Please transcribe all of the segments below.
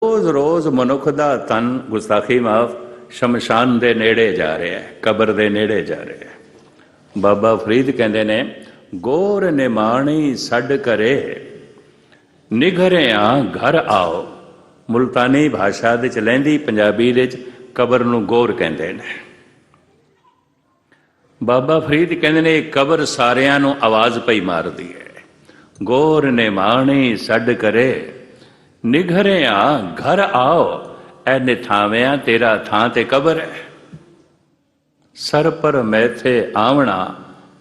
रोज रोज मनुख दा तन गुस्ताखी माफ शमशान दे नेड़े जा रहा है, कबर दे नेड़े जा रहा है। बाबा फरीद कहते ने गोर निमाणी सड करे निघरिया घर आओ। मुल्तानी भाषा दे च लैंदी, पंजाबी दे च कबर नूं गोर कहते ने। बाबा फरीद कहते ने कबर सारियां नूं आवाज़ पई मारदी है, गोर निमाणी सड करे निघरिया घर आओ। ऐ निथाविया तेरा थां ते कबर है। सर पर मैथे आवना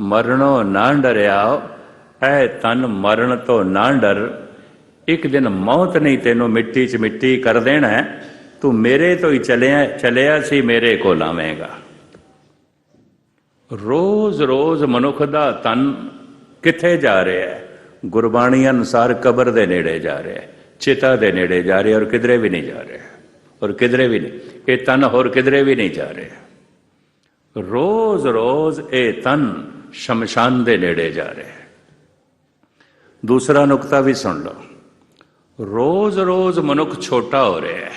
मरणों ना डरियाओ। ऐ तन मरण तो ना डर, एक दिन मौत नहीं तेनों मिट्टी च मिट्टी कर देना है। तू मेरे तो ही चलिया सी मेरे को लावेगा। रोज रोज मनुख दा तन किथे जा रहा है? गुरबाणी अनुसार कबर दे नेड़े जा रहा है, चिता दे नेड़े जा रहे, और किधरे भी नहीं जा रहे, और किधरे भी नहीं। ये तन होर किधरे भी नहीं जा रहे। रोज रोज ये तन शमशान दे नेड़े जा रहे। दूसरा नुकता भी सुन लो, रोज रोज मनुख छोटा हो रहा है।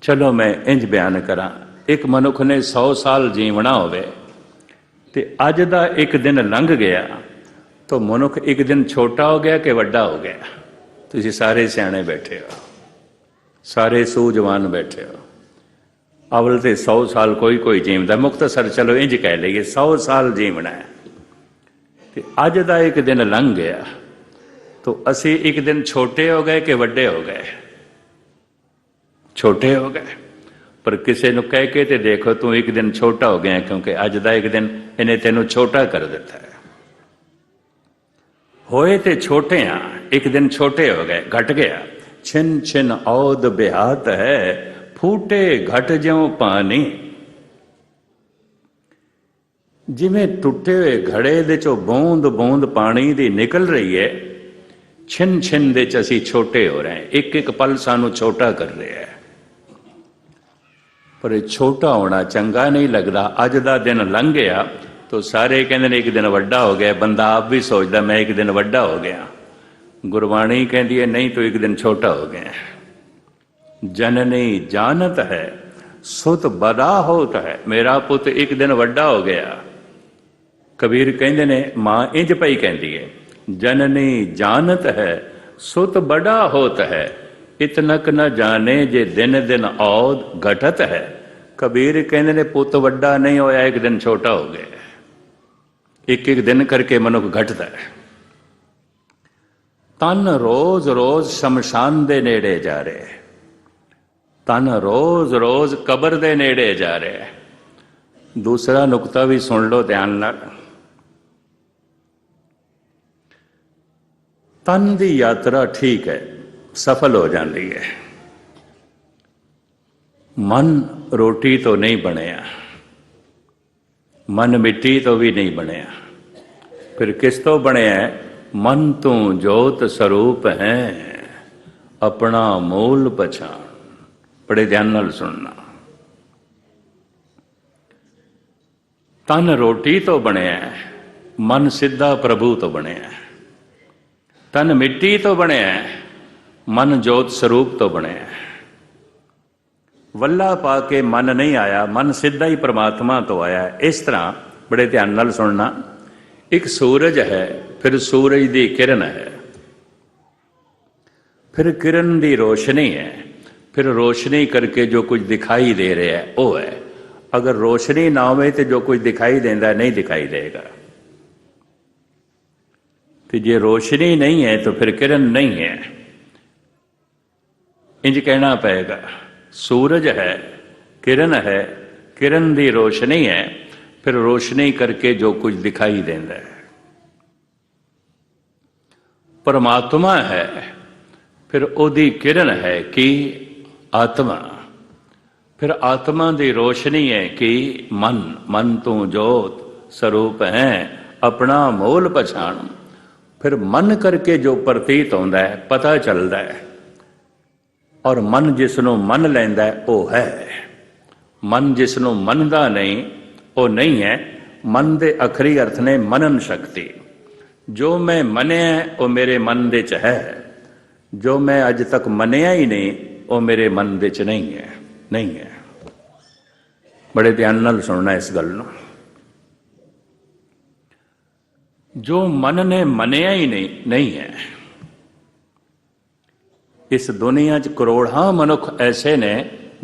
चलो मैं इंज बयान करा, एक मनुख ने 100 साल जीवना होवे ते अज दा एक दिन लंघ गया तो मनुख एक दिन छोटा हो गया कि वड्डा हो गया? तुसीं सारे सियाणे बैठे हो, सारे सूझवान बैठे हो। अवल तो 100 साल कोई कोई जीवदा, मुख्तसर चलो इंज कह लीए 100 साल जीवना है। तो अज का एक दिन लंघ गया तो असी एक दिन छोटे हो गए कि वड्डे हो गए? छोटे हो गए। पर किसी को कह के तो देखो तू एक दिन छोटा हो गया, क्योंकि अज का एक दिन इन्हें तेनों छोटा कर दिता है। होए ते छोटे हाँ, एक दिन छोटे हो गए, घट गया। छिन छिन औद बेहात है, फूटे घट ज्यों पानी। जिमें टुटे हुए घड़े दे चो बूंद बूंद पानी दी निकल रही है, छिन छिन दे च असी छोटे हो रहे हैं। एक एक पल सानू छोटा कर रहे हैं। पर छोटा होना चंगा नहीं लगता। अज का दिन लंघ गया तो सारे कहते एक दिन वड्डा हो गया। बंदा आप भी सोचता मैं एक दिन वड्डा हो गया। गुरबाणी कहती है नहीं तो एक दिन छोटा हो गया। जननी जानत है सुत बड़ा होता है। मेरा पुत एक दिन वड्डा हो गया। कबीर कहते ने मां इंज पई कहती है, जननी जानत है सुत बड़ा होता है, इतनक न जाने जे दिन दिन औद घटत है। कबीर कहते ने पुत वड्डा नहीं होया, एक दिन छोटा हो गया। एक एक दिन करके मनुख घटता है। तन रोज रोज शमशान दे नेड़े जा रहे, तन रोज रोज कबर दे नेड़े जा रहे। दूसरा नुकता भी सुन लो ध्यान नाल। तन दी यात्रा ठीक है, सफल हो जाती है। मन रोटी तो नहीं बनया, मन मिट्टी तो भी नहीं बनया, फिर किस तो बनया है? मन तू जोत स्वरूप है, अपना मूल पहचान। बड़े ध्यान नाल सुनना। तन रोटी तो बनया है, मन सीधा प्रभु तो बनया है। तन मिट्टी तो बनया है, मन जोत स्वरूप तो बनया है। वल्ला पा के मन नहीं आया, मन सीधा ही परमात्मा तो आया है। इस तरह बड़े ध्यान नाल सुनना। एक सूरज है, फिर सूरज की किरण है, फिर किरण की रोशनी है, फिर रोशनी करके जो कुछ दिखाई दे रहा है वो है। अगर रोशनी ना हो तो जो कुछ दिखाई देता नहीं दिखाई देगा। तो जे रोशनी नहीं है तो फिर किरण नहीं है। इंज कहना पड़ेगा, सूरज है, किरण है, किरण की रोशनी है, फिर रोशनी करके जो कुछ दिखाई देता है। परमात्मा है, फिर ओदी किरण है कि आत्मा, फिर आत्मा की रोशनी है कि मन। मन तू जोत स्वरूप है, अपना मूल पहचान। फिर मन करके जो प्रतीत होता है, पता चलता है। और मन जिसनों मन लैंदा है वो है। मन जिसनों मनदा नहीं वो नहीं है। मन दे अखरी अर्थ ने मनन शक्ति। जो मैं मने वो मेरे मन दे च है। जो मैं अज तक मनिया ही नहीं वो मेरे मन दे च नहीं है, नहीं है। बड़े ध्यान नाल सुनना इस गल नूं। जो मन ने मनिया ही नहीं है। इस दुनिया च करोड़ां मनुख ऐसे ने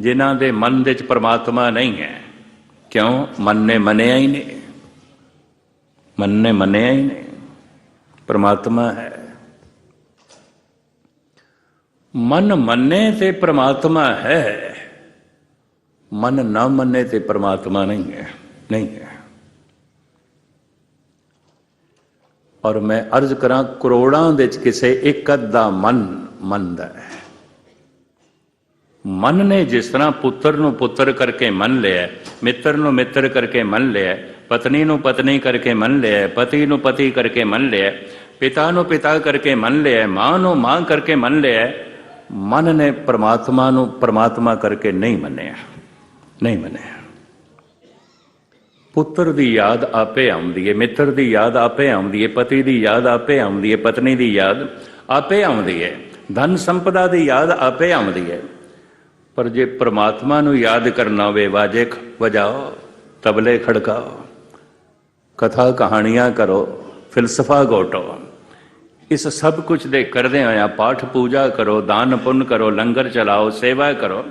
जिन्हां दे मन दे च परमात्मा नहीं है। क्यों? मन ने मनिया ही नहीं, मन ने मनिया ही नहीं। परमात्मा है। मन मने ते परमात्मा है, मन ना मने ते परमात्मा नहीं है, नहीं है। और मैं अर्ज करा करोड़ां दे च किसे एक अद्धा मन मनदा है। मन ने जिस तरह पुत्र नूं पुत्र करके मन लिया, मित्र नूं मित्र करके मन लिया, पत्नी नूं पत्नी करके मन लिया, पति नूं पति करके मन लिया, पिता नूं पिता करके मन लिया, मां नूं मां करके मन लिया, मन ने परमात्मा नूं परमात्मा करके नहीं मनिया, नहीं मनिया। पुत्र दी याद आपे आउंदी है, मित्र दी याद आपे आउंदी है, पति दी याद आपे आउंदी है, पत्नी दी याद आपे आउंदी है, धन संपदा दी याद आपे आउंदी है। पर जे परमात्मा नूं याद करना होवे, वाजे वजाओ, तबले खड़काओ, कथा कहानियां करो, फिलसफा गोटो, इस सब कुछ दे करदे होया पाठ पूजा करो, दान पुण्य करो, लंगर चलाओ, सेवा करो,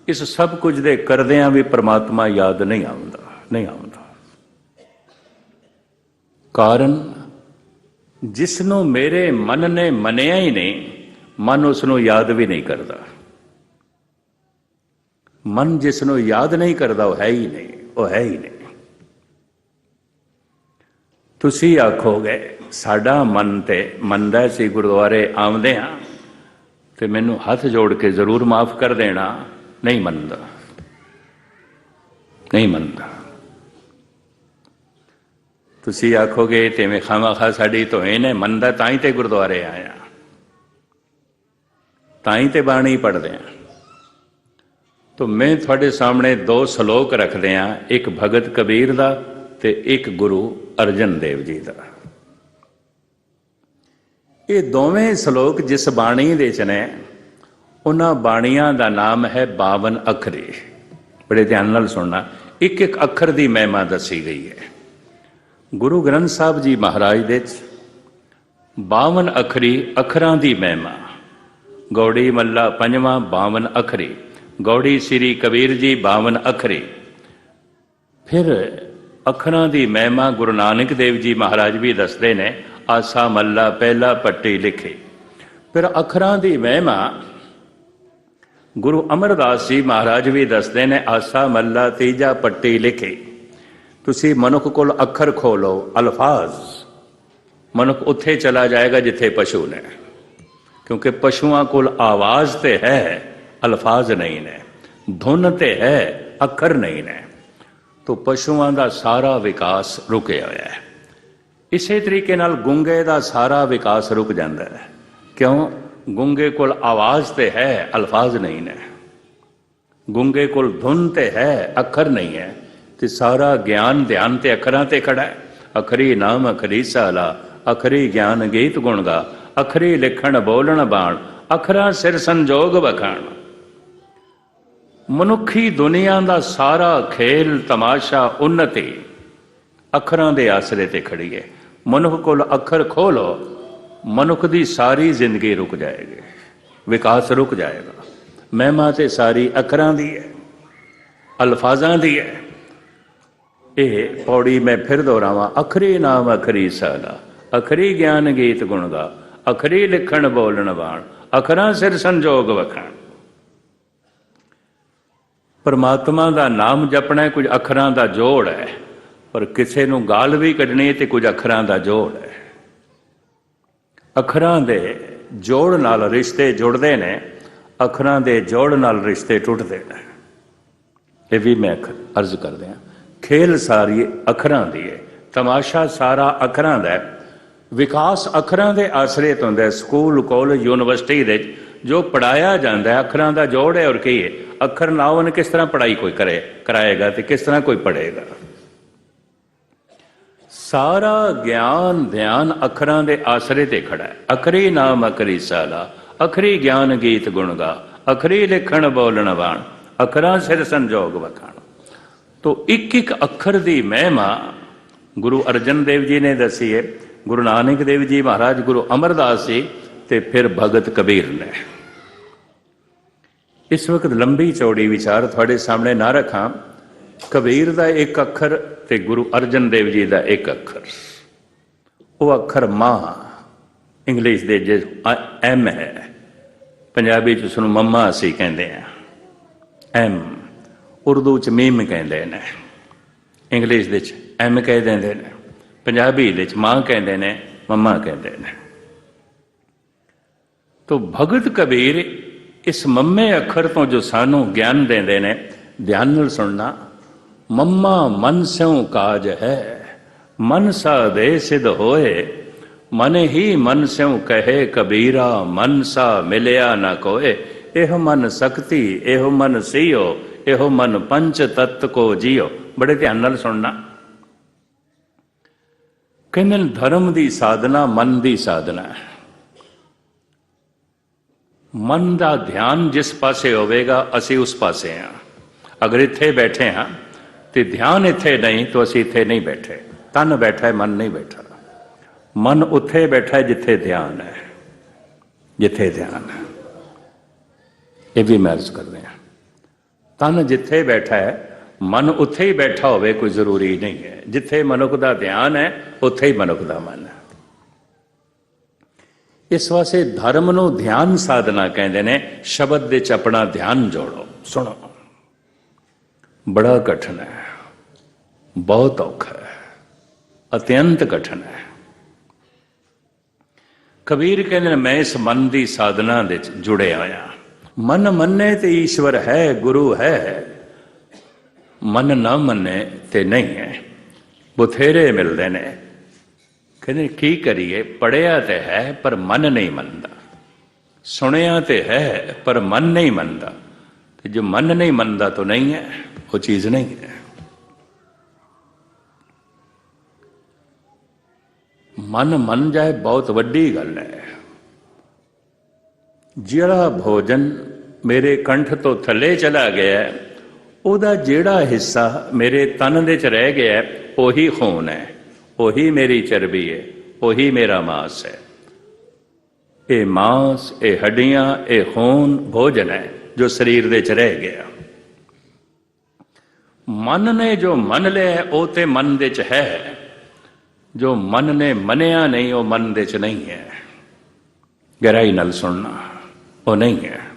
इस सब कुछ दे करदियां भी परमात्मा याद नहीं आउंदा, नहीं आउंदा। कारण जिसनों मेरे मन ने मनिया ही नहीं, मन उसनों याद भी नहीं करता। मन जिसनों याद नहीं करता वो है ही नहीं, वो है ही नहीं। तुसी आखोगे साडा मन ते मनदा सी गुरुद्वारे आउंदे हां ते मैनू हाथ जोड़ के जरूर माफ कर देना। नहीं मनदा, नहीं मनदा। तुसी आखोगे ते मैं खामा साड़ी तो इन्हें मनदा ताई ते गुरुद्वारे आया, ताई ते बाणी पढ़दे हैं। तो मैं थोड़े सामने दो सलोक रख दिया, एक भगत कबीर दा ते एक गुरु अर्जन देव जी दा। ये दोवें सलोक जिस बाणी दे च ने उन्हां बाणियां दा नाम है 52 अखरी। बड़े ध्यान नाल सुनना, एक एक अखर दी महिमा दसी गई है। गुरु ग्रंथ साहब जी महाराज दे 52 अखरी अखरां दी महिमा। गौड़ी मल्ला पंजवां 52 अखरी, गौड़ी श्री कबीर जी 52 अखरी। फिर अखरां दी महिमा गुरु नानक देव जी महाराज भी दसदे ने, आसा मल्ला पहला पट्टी लिखी। फिर अखरां दी महिमा गुरु अमरदास जी महाराज भी दसदे ने, आसा मल्ला तीजा पट्टी लिखी। तुसी मनुख कोल अखर खोलो, अल्फाज, मनुख उत्थे चला जाएगा जिथे पशु ने, क्योंकि पशुआं कोल आवाज ते है, अल्फाज नहीं ने, धुन ते है, अखर नहीं ने। तो पशुआं दा सारा विकास रुके होया है। इसे तरीके नाल गूंगे दा सारा विकास रुक जाता है। क्यों? गूंगे कोल आवाज ते है, अल्फाज नहीं ने। गूंगे कोल धुन ते है, अखर नहीं है। ते सारा ज्ञान ध्यान ते अखरां ते खड़ा है। अखरी नाम अखरी साला, अखरी ज्ञान गीत गुण गा, अखरी लिखण बोलण बाण, अखरां सिर संजोग वखाण। मनुखी दुनिया दा सारा खेल तमाशा उन्नति अखरां दे आसरे ते खड़ी है। मनुख कोल अखर खोलो, मनुख दी सारी जिंदगी रुक जाएगी, विकास रुक जाएगा। महिमा ते सारी अखरां दी है, अल्फाजां दी है। ये पौड़ी मैं फिर दोहरावां, अखरी नाम अखरी साला, अखरी ज्ञान गीत गुण गा, अखरी लिखण बोलण बाण, अखरां सिर संजोग वखाण। परमात्मा दा नाम जपना कुछ अखरां दा जोड़ है, पर किसी नूं गाल भी कढनी ते कुछ अखरां दा जोड़ है। अखरां दे जोड़ नाल रिश्ते जुड़दे ने, अखरां दे जोड़ नाल रिश्ते टुटदे ने। ये भी मैं अर्ज कर दिया, खेल सारी अखरां दी है, तमाशा सारा अखरां दा है, विकास अखरां दे आसरे तो होंदा है। स्कूल कॉलेज यूनिवर्सिटी दे जो पढ़ाया जाता है अखरां दा जोड़ है। और की है, अखर ना होने किस तरह पढ़ाई कोई कराएगा तो किस तरह कोई पढ़ेगा। सारा ज्ञान ध्यान अखरां दे आसरे ते खड़ा है। अखरी नाम अखरी साला, अखरी ज्ञान गीत गुण गा, अखरी लिखण बोलण बाण, अखरां सिर संजोग वखाण। तो एक एक अखर की महिमा गुरु अर्जन देव जी ने दसी है, गुरु नानक देव जी महाराज, गुरु अमरदास जी, ते फिर भगत कबीर ने। इस वक्त लंबी चौड़ी विचार थोड़े सामने ना रखा। कबीर का एक अखर ते गुरु अर्जन देव जी का एक अखर, वो अखर मां इंग्लिश दे जे एम है, पंजाबी च उसनूं मम्मा असीं कहंदे आ, एम, उर्दू च मीम कहंदे ने, इंग्लिश दे च एम कह देंदे ने, पंजाबी दे च मां कहंदे ने, मम्मा कहंदे ने। तो भगत कबीर इस मम्मे अखर तो जो सानू ज्ञान देंदे ने, ध्यान नाल सुनना। मम्मा मन स्यों काज है, मन सा दे सिद्ध होए, मन ही मन स्यों कहे कबीरा, मन सा मिलया न कोए। एह मन शक्ति, एह मन सियो, एह मन पंच तत्व को जियो। बड़े ध्यान नाल सुनना। कहंदे धर्म की साधना मन की साधना है। मन का ध्यान जिस पासे होवेगा असी उस पासे हाँ। अगर इत्थे बैठे हाँ तो ध्यान इत्थे नहीं तो असी इत्थे नहीं बैठे। तन बैठा है, मन नहीं बैठा। मन उत्थे बैठा है जिथे ध्यान है, जिथे ध्यान है। ये भी मैं अर्ज कर रहा। तन जिथे बैठा है, मन उत्थे ही बैठा होवे कोई जरूरी नहीं है। जिथे मनुख का ध्यान है उत्थे ही मनुख का मन है। इस वास्ते धर्म नूं ध्यान साधना कहते हैं। शब्द दे च अपना ध्यान जोड़ो। सुनो, बड़ा कठिन है, बहुत औखा है, अत्यंत कठिन है। कबीर कहते मैं इस मन की साधना दे जुड़े होया। मन मन्ने ते ईश्वर है, गुरु है। मन ना मन्ने ते नहीं है। बथेरे मिलते ने। कहते की करिए, पढ़िया तो है पर मन नहीं मनता, सुनिया तो है पर मन नहीं मनता। तो जो मन नहीं मनता तो नहीं है, वो चीज नहीं है। मन मन जाए बहुत वड्डी गल है। जिहड़ा भोजन मेरे कंठ तो थले चला गया, ਉਹਦਾ ਜਿਹੜਾ हिस्सा मेरे तन दे च रह गया वही खून है, वही मेरी चर्बी है, वही मेरा मांस है। ये मांस, ये हड्डियां, ये खून भोजन है जो शरीर दे च रह गया। मन ने जो मन लिया वो तो मन दे च है, जो मन ने मनिया नहीं वो मन दे च नहीं है। गहराई नाल सुनना, वो नहीं है।